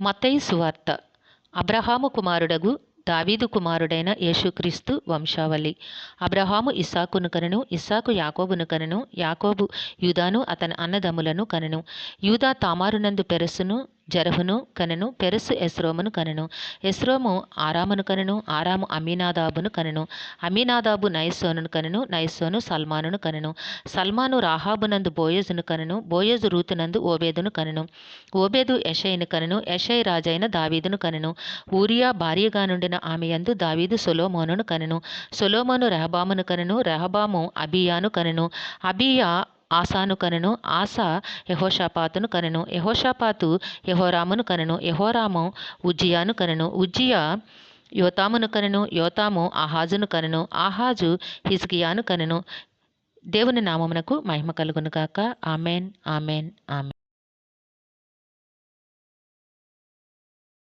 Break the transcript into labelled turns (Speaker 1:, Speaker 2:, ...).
Speaker 1: మత్తయి సువార్త. అబ్రహాము కుమారుడగు దావీదు కుమారుడైన యేసుక్రీస్తు వంశావళి. అబ్రహాము ఇస్సాకును కనెను, ఇస్సాకు యాకోబును కనెను, యాకోబు యూదాను అతని అన్నదమ్ములను కనెను. యూదా తామారునందు పెరెసును జరహును కనెను, పెరెసు ఎస్రోమును కనెను. ఎస్రోము ఆరామును కనెను, ఆరాము అమీనాదాబును కనెను. అమీనాదాబు నయస్సోనును కనెను, నయస్సోను సల్మానును కనెను. సల్మాను రాహాబునందు బోయజును కనెను, బోయజు రూతునందు ఓబేదును కనెను. ఓబేదు యెషయిను కనెను, యెషయి రాజైన దావీదును కనెను. ఊరియా భార్యగా నుండిన ఆమె యందు దావీదు సొలొమోనును కనెను. సొలొమోను రెహబామును కనెను, రెహబాము అబీయాను కనెను. అబీయా ఆసాను కనెను, ఆసా యెహోషాపాతును కనెను. యెహోషాపాతు యెహోరామును కనెను, యెహోరాము ఉజ్జియాను కనెను. ఉజ్జియా యోతామును కనెను, యోతాము ఆహాజును కనెను, ఆహాజు హిజ్కియాను కనెను. దేవుని నామమునకు మహిమ కలుగును గాక. Amen, amen, amen.